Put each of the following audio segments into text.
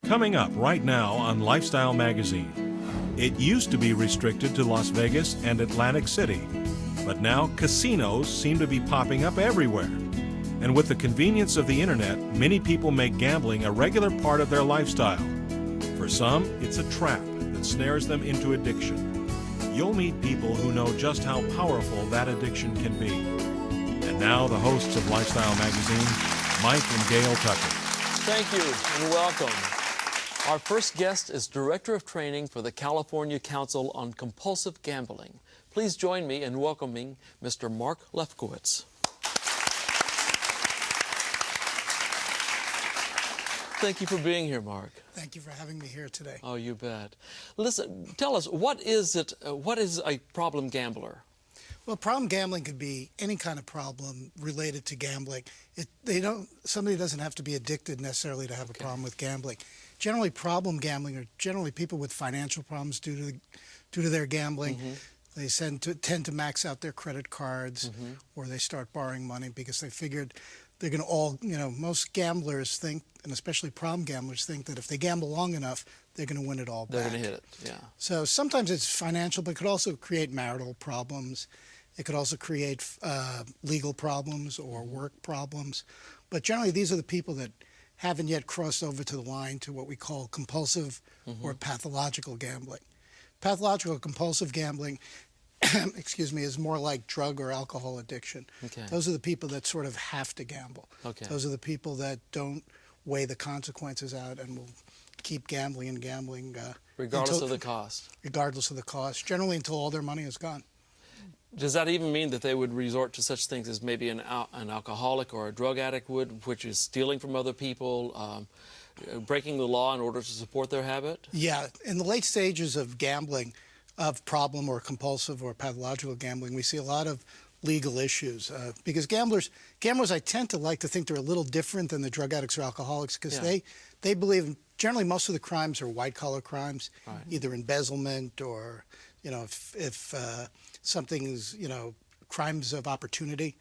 Coming up right now on Lifestyle Magazine. It used to be restricted to Las Vegas and Atlantic City, but now casinos seem to be popping up everywhere. And with the convenience of the internet, many people make gambling a regular part of their lifestyle. For some, it's a trap that snares them into addiction. You'll meet people who know just how powerful that addiction can be. And now the hosts of Lifestyle Magazine, Mike and Gail Tucker. Thank you and welcome. Our first guest is Director of Training for the California Council on Compulsive Gambling. Please join me in welcoming Mr. Mark Lefkowitz. Thank you for being here, Mark. Thank you for having me here today. Oh, you bet. Listen, tell us, what is a problem gambler? Well, problem gambling could be any kind of problem related to gambling. Somebody doesn't have to be addicted necessarily to have a problem with gambling. Generally, problem gambling are generally people with financial problems due to their gambling. They tend to max out their credit cards, or they start borrowing money because they figured they're going to most gamblers think, and especially problem gamblers think, that if they gamble long enough, they're going to win it all back. They're going to hit it, yeah. So sometimes it's financial, but it could also create marital problems. It could also create legal problems or work problems. But generally, these are the people that haven't yet crossed over to the line to what we call compulsive or pathological gambling. Pathological compulsive gambling, excuse me, is more like drug or alcohol addiction. Okay. Those are the people that sort of have to gamble. Okay. Those are the people that don't weigh the consequences out and will keep gambling and gambling. Regardless of the cost. Regardless of the cost, generally until all their money is gone. Does that even mean that they would resort to such things as maybe an alcoholic or a drug addict would, which is stealing from other people, breaking the law in order to support their habit? Yeah. In the late stages of gambling, of problem or compulsive or pathological gambling, we see a lot of legal issues because gamblers, I tend to like to think they're a little different than the drug addicts or alcoholics because they believe generally most of the crimes are white-collar crimes, either embezzlement or, if something's, crimes of opportunity.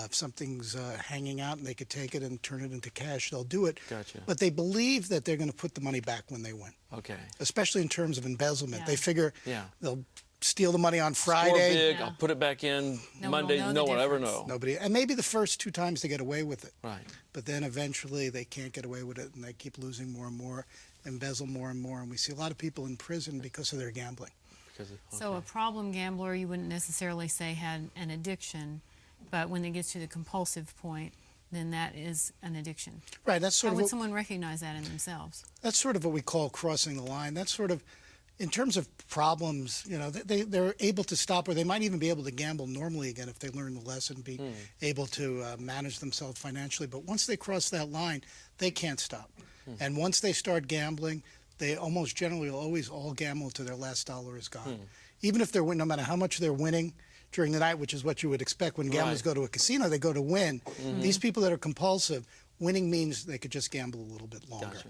If something's hanging out and they could take it and turn it into cash, they'll do it. Gotcha. But they believe that they're going to put the money back when they win. Okay. Especially in terms of embezzlement. They figure they'll steal the money on Score Friday. big, I'll put it back in Monday. No one will ever know. Nobody. And maybe the first 2 times they get away with it. Right. But then eventually they can't get away with it and they keep losing more and more, embezzle more and more. And we see a lot of people in prison because of their gambling. So a problem gambler, you wouldn't necessarily say had an addiction, but when it gets to the compulsive point, then that is an addiction. Right. That's sort How of would someone recognize that in themselves? That's sort of what we call crossing the line. That's sort of, in terms of problems, they're able to stop, or they might even be able to gamble normally again if they learn the lesson, be able to manage themselves financially. But once they cross that line, they can't stop. And once they start gambling, they almost generally will always all gamble until their last dollar is gone. Even if they're winning, no matter how much they're winning during the night, which is what you would expect when gamblers go to a casino, they go to win. These people that are compulsive, winning means they could just gamble a little bit longer. Gotcha.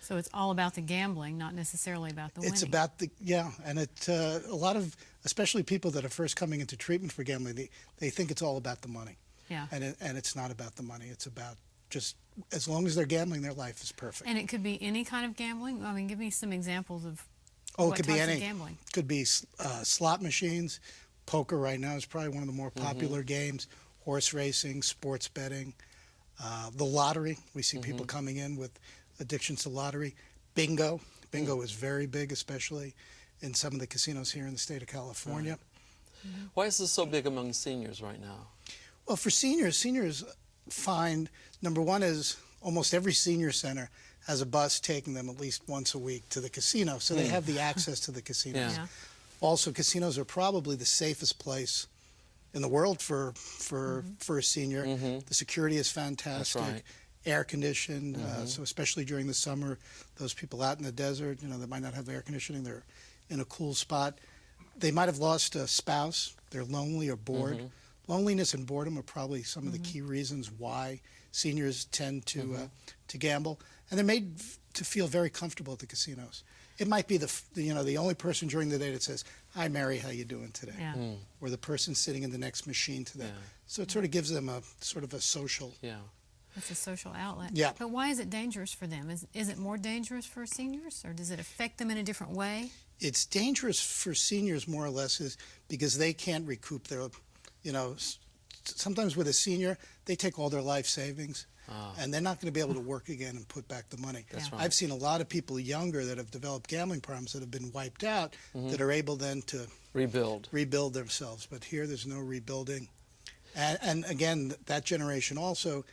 So it's all about the gambling, not necessarily about the winning. It's about and a lot of, especially people that are first coming into treatment for gambling, they think it's all about the money. Yeah. And it's not about the money. It's about just, as long as they're gambling, their life is perfect. And it could be any kind of gambling? I mean, give me some examples of it what could types be any. of gambling. It could be slot machines. Poker right now is probably one of the more popular games. Horse racing, sports betting, the lottery. We see people coming in with addictions to lottery. Bingo. Bingo is very big, especially in some of the casinos here in the state of California. Why is this so big among seniors right now? Well, for seniors find, number one is almost every senior center has a bus taking them at least once a week to the casino, so they have the access to the casinos. Yeah. Also, casinos are probably the safest place in the world for a senior. The security is fantastic. That's right. Air conditioned, so especially during the summer, those people out in the desert, that might not have air conditioning, they're in a cool spot. They might have lost a spouse, they're lonely or bored. Loneliness and boredom are probably some of the key reasons why seniors tend to gamble, and they're made to feel very comfortable at the casinos. It might be the only person during the day that says, "Hi, Mary, how you doing today?" Yeah. Or the person sitting in the next machine to them. So it sort of gives them a sort of a social. Yeah. It's a social outlet. Yeah. But why is it dangerous for them? Is it more dangerous for seniors, or does it affect them in a different way? It's dangerous for seniors more or less is because they can't recoup their, sometimes with a senior, they take all their life savings. And they're not going to be able to work again and put back the money. That's right. I've seen a lot of people younger that have developed gambling problems that have been wiped out that are able then to rebuild themselves. But here there's no rebuilding. And again, that generation also,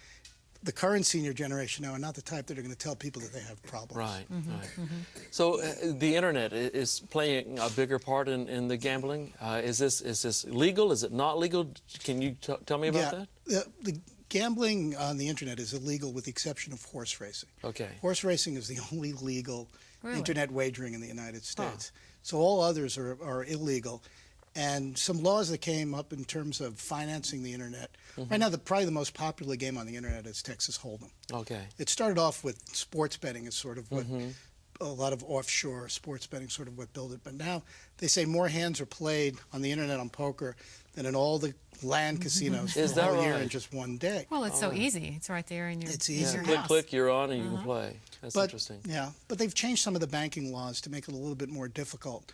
the current senior generation now are not the type that are going to tell people that they have problems. Right, right. So the internet is playing a bigger part in the gambling. Is this legal? Is it not legal? Can you tell me about that? The gambling on the internet is illegal with the exception of horse racing. Okay. Horse racing is the only legal internet wagering in the United States. Huh. So all others are illegal. And some laws that came up in terms of financing the internet. Right now, probably the most popular game on the internet is Texas Hold'em. Okay. It started off with sports betting as sort of what a lot of offshore sports betting sort of what built it. But now they say more hands are played on the internet on poker than in all the land casinos for Is the whole that year right? in just one day. Well, it's so easy. It's right there in your, It's in easy. your Click, house. click, you're on, and you can play. That's But, interesting. Yeah, but they've changed some of the banking laws to make it a little bit more difficult.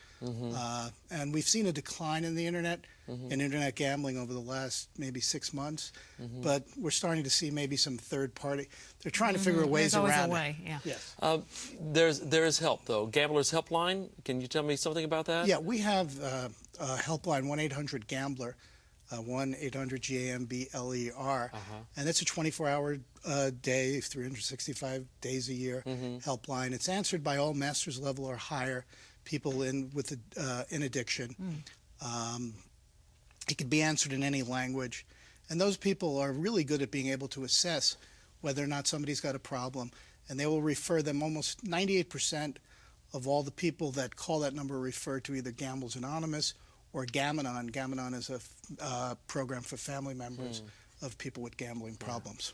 And we've seen a decline in the internet, in internet gambling over the last maybe 6 months. But we're starting to see maybe some third party. They're trying to figure ways There's always around a way, it. yeah. Yes. There is help, though. Gamblers Helpline. Can you tell me something about that? Yeah, we have a helpline, 1-800-GAMBLER, 1-800-GAMBLER, and it's a 24-hour day, 365 days a year helpline. It's answered by all master's level or higher people in addiction. It can be answered in any language, and those people are really good at being able to assess whether or not somebody's got a problem, and they will refer them. Almost 98% of all the people that call that number refer to either Gamblers Anonymous or Gam-Anon. Gam-Anon is a program for family members of people with gambling problems.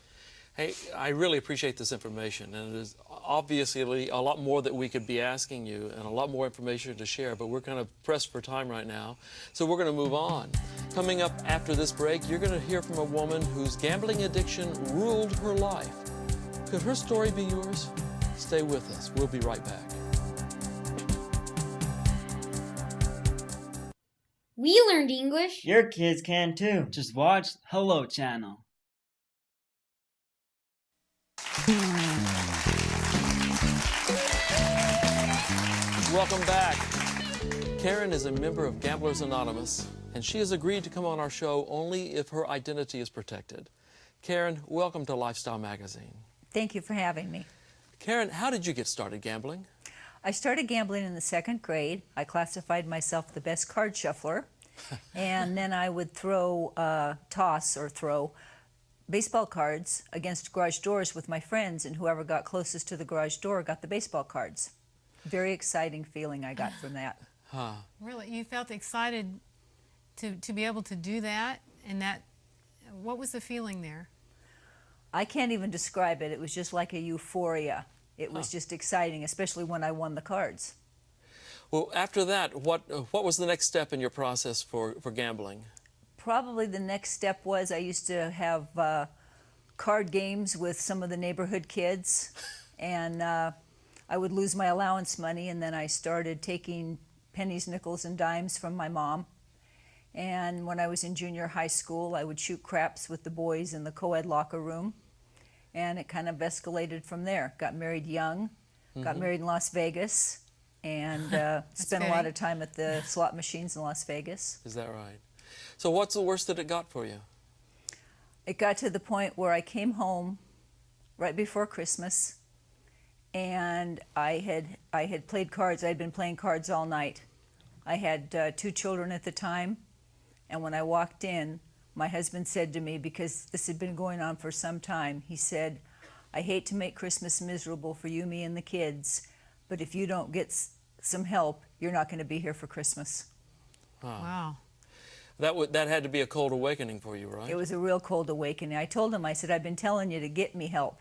Hey, I really appreciate this information, and it is obviously a lot more that we could be asking you and a lot more information to share, but we're kind of pressed for time right now, so we're going to move on. Coming up after this break, you're going to hear from a woman whose gambling addiction ruled her life. Could her story be yours? Stay with us. We'll be right back. We learned English. Your kids can too. Just watch Hello Channel. Welcome back. Karen is a member of Gamblers Anonymous, and she has agreed to come on our show only if her identity is protected. Karen, welcome to Lifestyle Magazine. Thank you for having me. Karen, how did you get started gambling? I started gambling in the 2nd grade. I classified myself the best card shuffler, and then I would throw baseball cards against garage doors with my friends, and whoever got closest to the garage door got the baseball cards. Very exciting feeling I got from that. Really, you felt excited to be able to do that, and what was the feeling there? I can't even describe it. It was just like a euphoria. It was just exciting, especially when I won the cards. Well, after that, what was the next step in your process for gambling? Probably the next step was I used to have card games with some of the neighborhood kids, and I would lose my allowance money, and then I started taking pennies, nickels, and dimes from my mom. And when I was in junior high school, I would shoot craps with the boys in the co-ed locker room, and it kind of escalated from there. Got married young, got married in Las Vegas, and spent a lot of time at the slot machines in Las Vegas. Is that right? So what's the worst that it got for you? It got to the point where I came home right before Christmas, and I had played cards. I had been playing cards all night. I had 2 children at the time, and when I walked in, my husband said to me, because this had been going on for some time, he said, "I hate to make Christmas miserable for you, me, and the kids, but if you don't get some help, you're not going to be here for Christmas." Wow. That had to be a cold awakening for you, right? It was a real cold awakening. I told him, I said, "I've been telling you to get me help."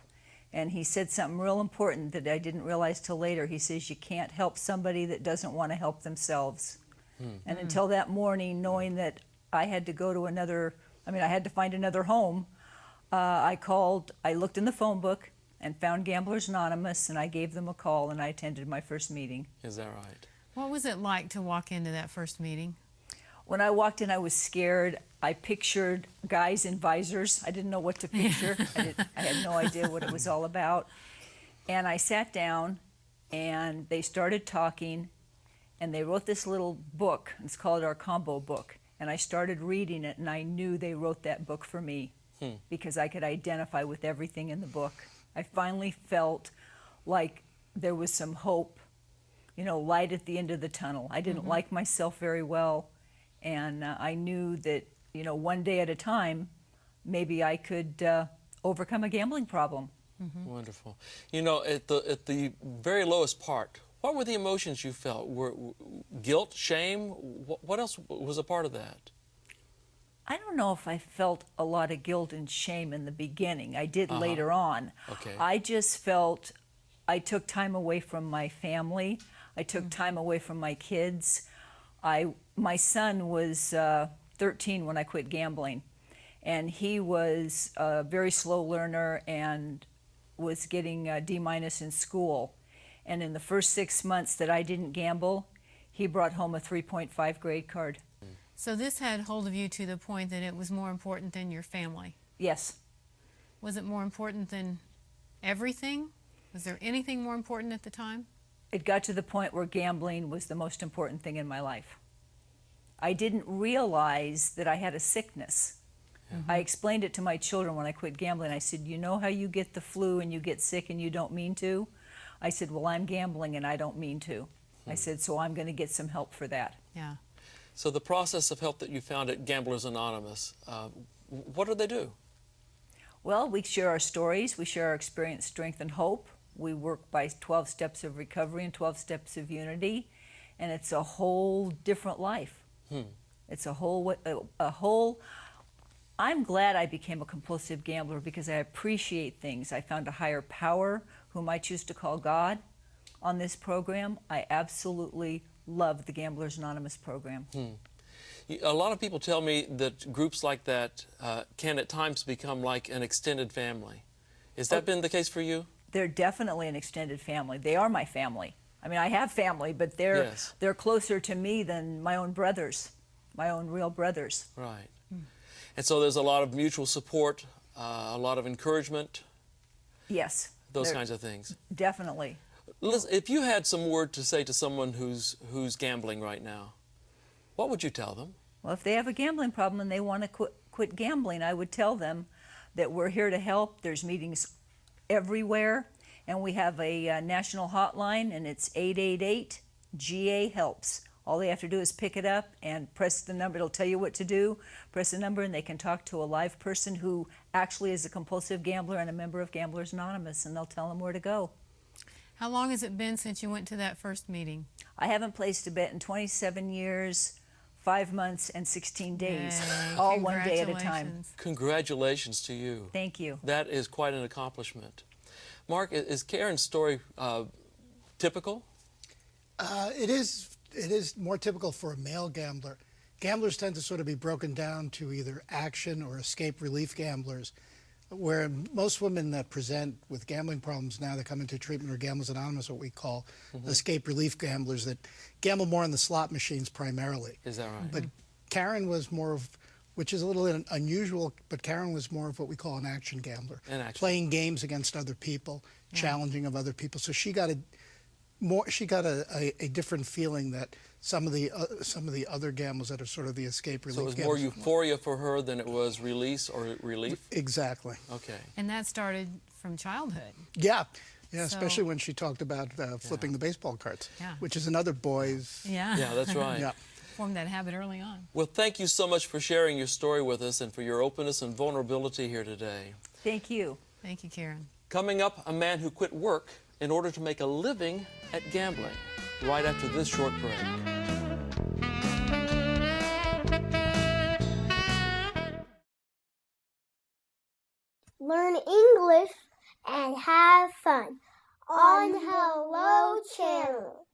And he said something real important that I didn't realize till later. He says, "You can't help somebody that doesn't want to help themselves." And until that morning, knowing that I had to go to I had to find another home, I looked in the phone book and found Gamblers Anonymous, and I gave them a call, and I attended my first meeting. Is that right? What was it like to walk into that first meeting? When I walked in, I was scared. I pictured guys in visors. I didn't know what to picture. I had no idea what it was all about. And I sat down, and they started talking, and they wrote this little book. It's called our combo book. And I started reading it, and I knew they wrote that book for me because I could identify with everything in the book. I finally felt like there was some hope, you know, light at the end of the tunnel. I didn't like myself very well, and I knew that, you know, one day at a time, maybe I could overcome a gambling problem. Wonderful. You know, at the very lowest part, what were the emotions you felt? Were guilt, shame? What else was a part of that? I don't know if I felt a lot of guilt and shame in the beginning. I did later on. Okay. I just felt I took time away from my family. I took time away from my kids. My son was 13 when I quit gambling, and he was a very slow learner and was getting a D- in school. And in the first 6 months that I didn't gamble, he brought home a 3.5 grade card. So this had hold of you to the point that it was more important than your family. Yes. Was it more important than everything? Was there anything more important at the time? It got to the point where gambling was the most important thing in my life. I didn't realize that I had a sickness. I explained it to my children when I quit gambling. I said, you know how you get the flu and you get sick and you don't mean to? I said, well, I'm gambling and I don't mean to. I said, so I'm going to get some help for that. Yeah. So the process of help that you found at Gamblers Anonymous, what do they do? Well, we share our stories. We share our experience, strength, and hope. We work by 12 steps of recovery and 12 steps of unity. And it's a whole different life. It's a whole, I'm glad I became a compulsive gambler because I appreciate things. I found a higher power, whom I choose to call God, on this program. I absolutely love the Gamblers Anonymous program. A lot of people tell me that groups like that can at times become like an extended family. Has that been the case for you? They're definitely an extended family. They are my family. I mean, I have family, but they're closer to me than my own brothers, my own real brothers. Right. And so there's a lot of mutual support, a lot of encouragement. Yes. Those kinds of things. Definitely. Listen, if you had some word to say to someone who's gambling right now, what would you tell them? Well, if they have a gambling problem and they want to quit gambling, I would tell them that we're here to help. There's meetings everywhere, and we have a national hotline, and it's 888-GA-HELPS. All they have to do is pick it up and press the number. It'll tell you what to do. Press the number, and they can talk to a live person who actually is a compulsive gambler and a member of Gamblers Anonymous, and they'll tell them where to go. How long has it been since you went to that first meeting? I haven't placed a bet in 27 years, 5 months, and 16 days, Yay. all one day at a time. Congratulations. Congratulations to you. Thank you. That is quite an accomplishment. Mark, is Karen's story typical? It is more typical for a male gambler. Gamblers tend to sort of be broken down to either action or escape relief gamblers, where most women that present with gambling problems now that come into treatment are Gamblers Anonymous, what we call escape relief gamblers that gamble more on the slot machines primarily. Is that right? But Karen was more of, which is a little unusual, but Karen was more of what we call an action gambler. An action. Playing games against other people, challenging of other people. So she got a different feeling that some of the other gamblers that are sort of the escape relief So it was gamblers. more euphoria for her than it was release or relief? Exactly. Okay. And that started from childhood. Yeah, So- especially when she talked about flipping the baseball cards, Yeah. which is another boy's. Yeah. Yeah, that's right. Yeah. Formed that habit early on. Well, thank you so much for sharing your story with us and for your openness and vulnerability here today. Thank you. Thank you, Karen. Coming up, a man who quit work in order to make a living at gambling, right after this short break. Learn English and have fun on Hello Channel.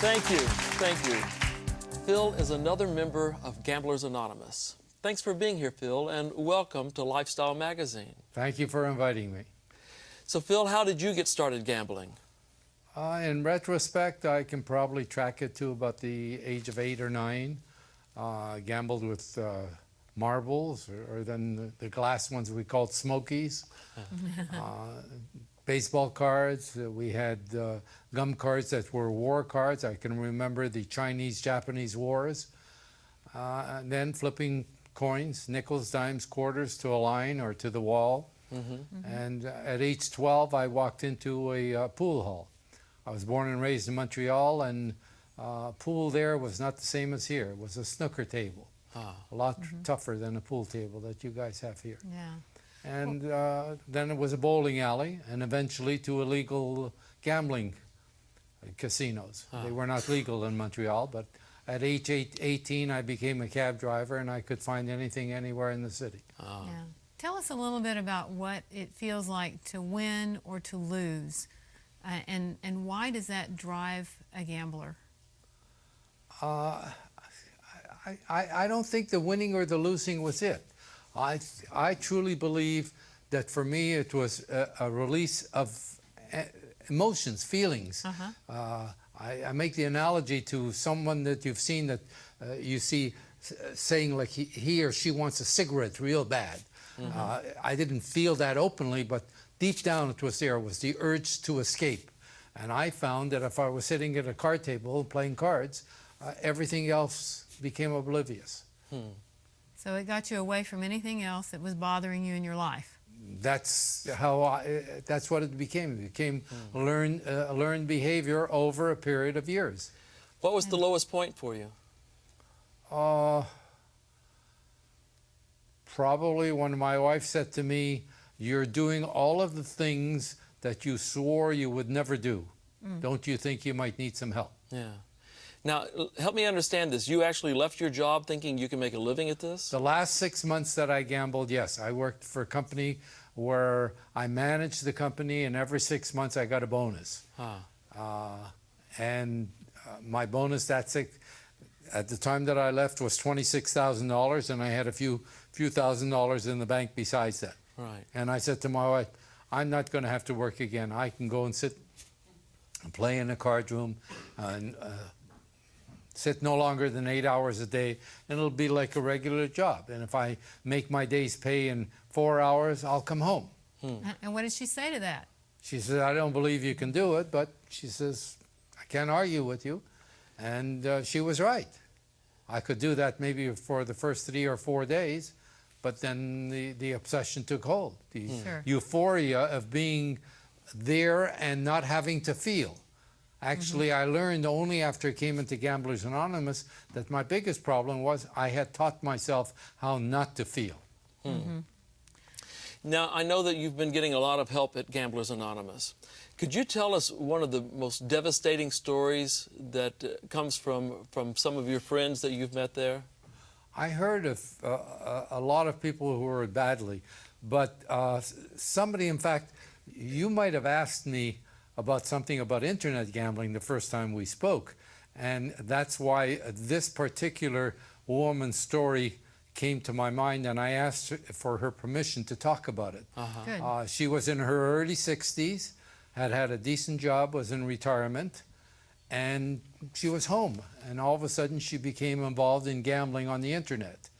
Thank you. Thank you. Phil is another member of Gamblers Anonymous. Thanks for being here, Phil, and welcome to Lifestyle Magazine. Thank you for inviting me. So, Phil, how did you get started gambling? In retrospect, I can probably track it to about the age of 8 or 9. Gambled with marbles, or then the glass ones we called smokies. Baseball cards. We had gum cards that were war cards. I can remember the Chinese-Japanese wars. And then flipping coins, nickels, dimes, quarters to a line or to the wall. And at age 12, I walked into a pool hall. I was born and raised in Montreal, and pool there was not the same as here. It was a snooker table, a lot tougher than a pool table that you guys have here. Yeah. And then it was a bowling alley, and eventually to illegal gambling casinos. They were not legal in Montreal, but at age 18, I became a cab driver, and I could find anything anywhere in the city. Yeah. Tell us a little bit about what it feels like to win or to lose, and why does that drive a gambler? I don't think the winning or the losing was it. I truly believe that for me it was a release of emotions, feelings. I make the analogy to someone that you've seen that you see saying like he or she wants a cigarette real bad. I didn't feel that openly, but deep down it was there, was the urge to escape. And I found that if I was sitting at a card table playing cards, everything else became oblivious. So it got you away from anything else that was bothering you in your life. That's how that's what it became. It became learned behavior over a period of years. What was the lowest point for you? Probably when my wife said to me, "You're doing all of the things that you swore you would never do. Don't you think you might need some help?" Yeah. Now, help me understand this. You actually left your job thinking you can make a living at this? The last 6 months that I gambled, yes. I worked for a company where I managed the company, and every 6 months I got a bonus. My bonus at the time that I left was $26,000, and I had a few $1,000s in the bank besides that. Right. And I said to my wife, I'm not going to have to work again. I can go and sit and play in a card room and sit no longer than 8 hours a day, and it'll be like a regular job. And if I make my day's pay in 4 hours, I'll come home. And what did she say to that? She said, I don't believe you can do it, but she says, I can't argue with you. And she was right. I could do that maybe for the first 3 or 4 days, but then the obsession took hold. The euphoria of being there and not having to feel. Actually, I learned only after I came into Gamblers Anonymous that my biggest problem was I had taught myself how not to feel. Now, I know that you've been getting a lot of help at Gamblers Anonymous. Could you tell us one of the most devastating stories that comes from some of your friends that you've met there? I heard of a lot of people who were badly, but somebody, in fact, you might have asked me about something about internet gambling the first time we spoke, and that's why this particular woman's story came to my mind, and I asked for her permission to talk about it. Good. She was in her early 60s, had a decent job, was in retirement, and she was home, and all of a sudden she became involved in gambling on the internet.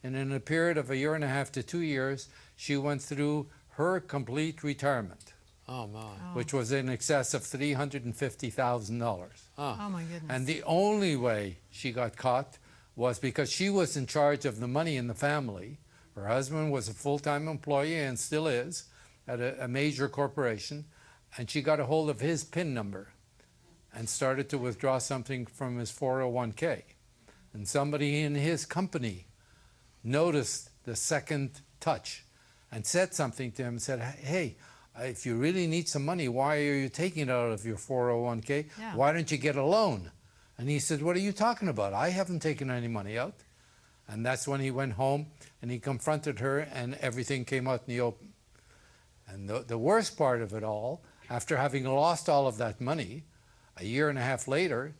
And in a period of 1.5 to 2 years, she went through her complete retirement. Oh, my. Which was in excess of $350,000. Oh, my goodness. And the only way she got caught was because she was in charge of the money in the family. Her husband was a full-time employee and still is at a major corporation, and she got a hold of his PIN number and started to withdraw something from his 401k. And somebody in his company noticed the second touch and said something to him and said, hey, if you really need some money, why are you taking it out of your 401k? Yeah. Why don't you get a loan? And he said, what are you talking about? I haven't taken any money out. And that's when he went home and he confronted her, and everything came out in the open. And the worst part of it all, after having lost all of that money, 1.5 years later,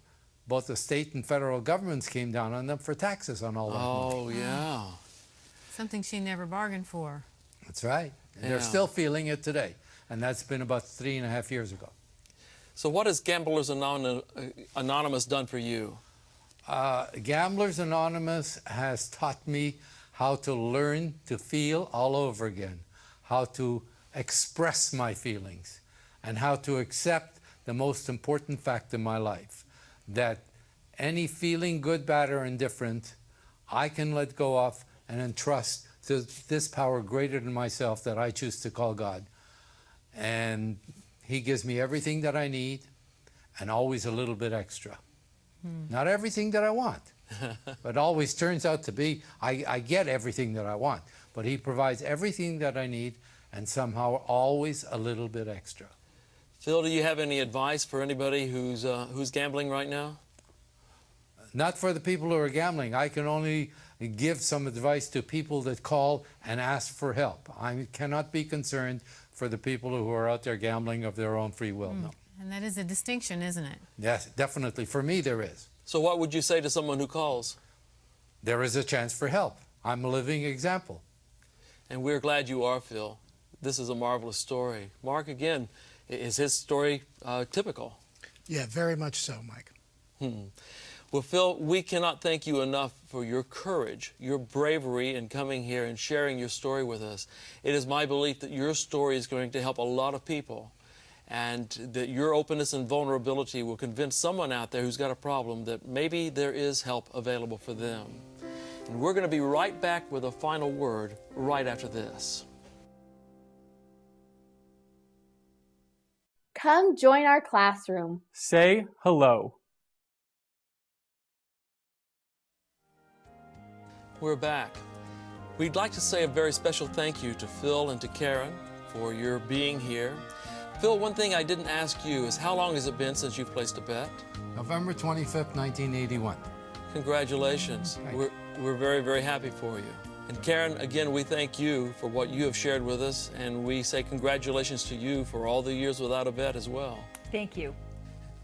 both the state and federal governments came down on them for taxes on all that money. Oh, yeah. Something she never bargained for. That's right. And they're Yeah. still feeling it today. And that's been about 3.5 years ago. So what has Gamblers Anonymous done for you? Gamblers Anonymous has taught me how to learn to feel all over again, how to express my feelings, and how to accept the most important fact in my life, that any feeling, good, bad, or indifferent, I can let go of and entrust to this power greater than myself that I choose to call God. And He gives me everything that I need and always a little bit extra. Not everything that I want, but always turns out to be, I get everything that I want, but He provides everything that I need and somehow always a little bit extra. Phil, do you have any advice for anybody who's gambling right now? Not for the people who are gambling. I can only give some advice to people that call and ask for help. I cannot be concerned for the people who are out there gambling of their own free will, no. And that is a distinction, isn't it? Yes, definitely. For me, there is. So what would you say to someone who calls? There is a chance for help. I'm a living example. And we're glad you are, Phil. This is a marvelous story. Mark, again, is his story typical? Yeah, very much so, Mike. Well, Phil, we cannot thank you enough for your courage, your bravery in coming here and sharing your story with us. It is my belief that your story is going to help a lot of people, and that your openness and vulnerability will convince someone out there who's got a problem that maybe there is help available for them. And we're going to be right back with a final word right after this. Come join our classroom. Say hello. We're back. We'd like to say a very special thank you to Phil and to Karen for your being here. Phil, one thing I didn't ask you is how long has it been since you've placed a bet? November 25th, 1981. Congratulations. We're very, very happy for you. And Karen, again, we thank you for what you have shared with us, and we say congratulations to you for all the years without a bet as well. Thank you.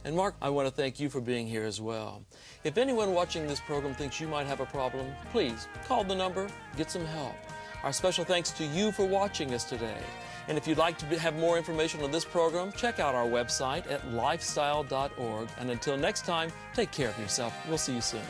And Mark, I want to thank you for being here as well. If anyone watching this program thinks you might have a problem, please call the number, get some help. Our special thanks to you for watching us today. And if you'd like to have more information on this program, check out our website at lifestyle.org. And until next time, take care of yourself. We'll see you soon.